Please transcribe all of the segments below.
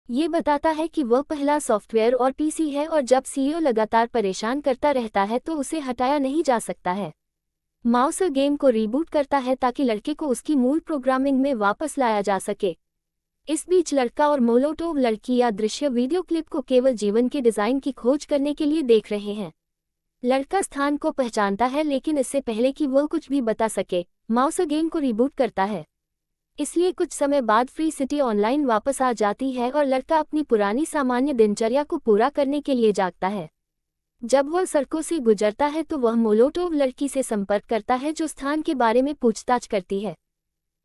ये बताता है कि वह पहला सॉफ्टवेयर और पीसी है और जब सीईओ लगातार परेशान करता रहता है तो उसे हटाया नहीं जा सकता है। माउसर गेम को रीबूट करता है ताकि लड़के को उसकी मूल प्रोग्रामिंग में वापस लाया जा सके। इस बीच लड़का और मोलोटोव लड़की या दृश्य वीडियो क्लिप को केवल जीवन के डिज़ाइन की खोज करने के लिए देख रहे हैं। लड़का स्थान को पहचानता है लेकिन इससे पहले कि वह कुछ भी बता सके, माउसर गेम को रीबूट करता है। इसलिए कुछ समय बाद फ्री सिटी ऑनलाइन वापस आ जाती है और लड़का अपनी पुरानी सामान्य दिनचर्या को पूरा करने के लिए जागता है। जब वह सड़कों से गुजरता है तो वह मोलोटोव लड़की से संपर्क करता है जो स्थान के बारे में पूछताछ करती है।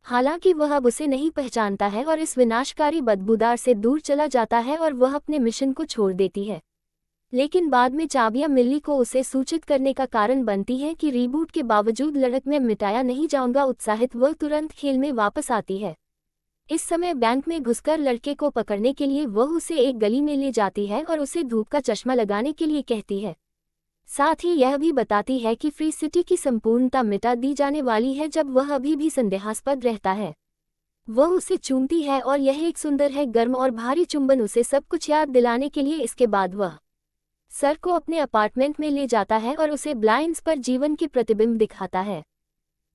हालांकि वह अब उसे नहीं पहचानता है और इस विनाशकारी बदबूदार से दूर चला जाता है और वह अपने मिशन को छोड़ देती है। लेकिन बाद में चाबियां मिल्ली को उसे सूचित करने का कारण बनती हैं कि रीबूट के बावजूद लड़क में मिटाया नहीं जाऊंगा उत्साहित वह तुरंत खेल में वापस आती है। इस समय बैंक में घुसकर लड़के को पकड़ने के लिए वह उसे एक गली में ले जाती है और उसे धूप का चश्मा लगाने के लिए कहती है। साथ ही यह भी बताती है कि फ्री सिटी की संपूर्णता मिटा दी जाने वाली है जब वह अभी भी संदेहास्पद रहता है। वह उसे चूमती है और यह एक सुंदर है गर्म और भारी चुंबन उसे सब कुछ याद दिलाने के लिए। इसके बाद वह सर को अपने अपार्टमेंट में ले जाता है और उसे ब्लाइंड्स पर जीवन के प्रतिबिंब दिखाता है।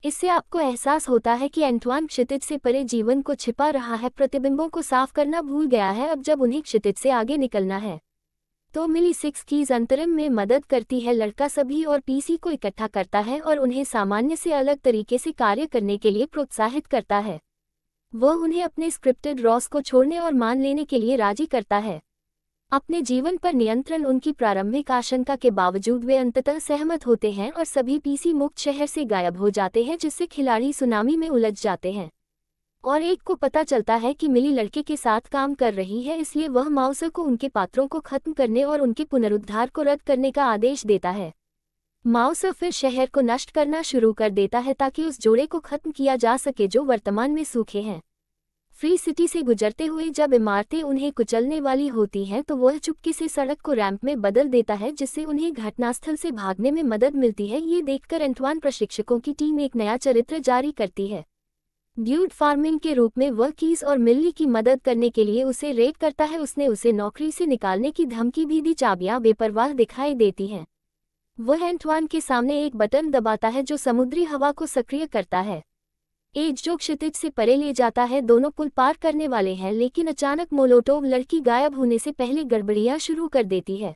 इससे आपको एहसास होता है कि एंटवान क्षितिज से परे जीवन को छिपा रहा है, प्रतिबिंबों को साफ करना भूल गया है। अब जब उन्हें क्षितिज से आगे निकलना है तो मिली 6 कीज अंतरिम में मदद करती है। लड़का सभी और पीसी को इकट्ठा करता है और उन्हें सामान्य से अलग तरीके से कार्य करने के लिए प्रोत्साहित करता है। वह उन्हें अपने स्क्रिप्टेड रॉस को छोड़ने और मान लेने के लिए राजी करता है। अपने जीवन पर नियंत्रण उनकी प्रारंभिक आशंका के बावजूद वे अंततः सहमत होते हैं और सभी पीसी मुक्त शहर से गायब हो जाते हैं जिससे खिलाड़ी सुनामी में उलझ जाते हैं। और एक को पता चलता है कि मिली लड़के के साथ काम कर रही है, इसलिए वह माउसर को उनके पात्रों को खत्म करने और उनके पुनरुद्धार को रद्द करने का आदेश देता है। माउसर फिर शहर को नष्ट करना शुरू कर देता है ताकि उस जोड़े को खत्म किया जा सके जो वर्तमान में सूखे हैं। फ्री सिटी से गुजरते हुए जब इमारतें उन्हें कुचलने वाली होती हैं तो वह चुपके से सड़क को रैंप में बदल देता है जिससे उन्हें घटनास्थल से भागने में मदद मिलती है। ये देखकर एंटवान प्रशिक्षकों की टीम एक नया चरित्र जारी करती है। ड्यूड फार्मिंग के रूप में वह कीज और मिल्ली की मदद करने के लिए उसे रेड करता है। उसने उसे नौकरी से निकालने की धमकी भी दी। चाबियां बेपरवाह दिखाई देती हैं। वह एंटवान के सामने एक बटन दबाता है जो समुद्री हवा को सक्रिय करता है, एज जो क्षितिज से परे ले जाता है। दोनों पुल पार करने वाले हैं लेकिन अचानक मोलोटोव लड़की गायब होने से पहले गड़बड़ियां शुरू कर देती है।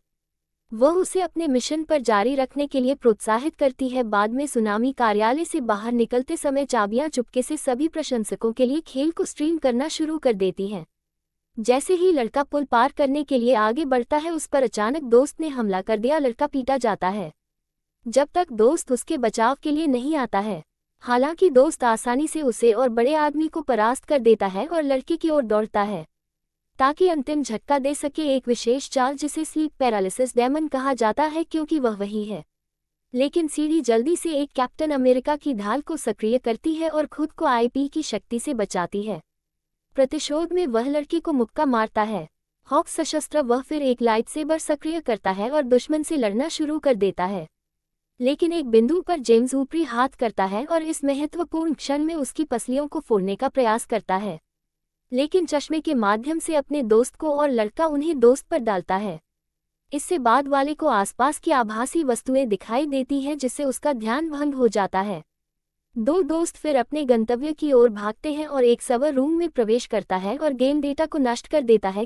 वह उसे अपने मिशन पर जारी रखने के लिए प्रोत्साहित करती है। बाद में सुनामी कार्यालय से बाहर निकलते समय चाबियां चुपके से सभी प्रशंसकों के लिए खेल को स्ट्रीम करना शुरू कर देती हैं। जैसे ही लड़का पुल पार करने के लिए आगे बढ़ता है उस पर अचानक दोस्त ने हमला कर दिया। लड़का पीटा जाता है जब तक दोस्त उसके बचाव के लिए नहीं आता है। हालांकि दोस्त आसानी से उसे और बड़े आदमी को परास्त कर देता है और लड़के की ओर दौड़ता है ताकि अंतिम झटका दे सके, एक विशेष चाल जिसे स्लीप पैरालिसिस डेमन कहा जाता है क्योंकि वह वही है। लेकिन सीढ़ी जल्दी से एक कैप्टन अमेरिका की ढाल को सक्रिय करती है और खुद को आईपी की शक्ति से बचाती है। प्रतिशोध में वह लड़के को मुक्का मारता है। हॉक सशस्त्र वह फिर एक लाइट सेबर सक्रिय करता है और दुश्मन से लड़ना शुरू कर देता है। लेकिन एक बिंदु पर जेम्स ऊपरी हाथ करता है और इस महत्वपूर्ण क्षण में उसकी पसलियों को फोड़ने का प्रयास करता है, लेकिन चश्मे के माध्यम से अपने दोस्त को, और लड़का उन्हें दोस्त पर डालता है। इससे बाद वाले को आसपास की आभासी वस्तुएं दिखाई देती हैं जिससे उसका ध्यान भंग हो जाता है। दो दोस्त फिर अपने गंतव्य की ओर भागते हैं और एक सर्वर रूम में प्रवेश करता है और गेम डेटा को नष्ट कर देता है।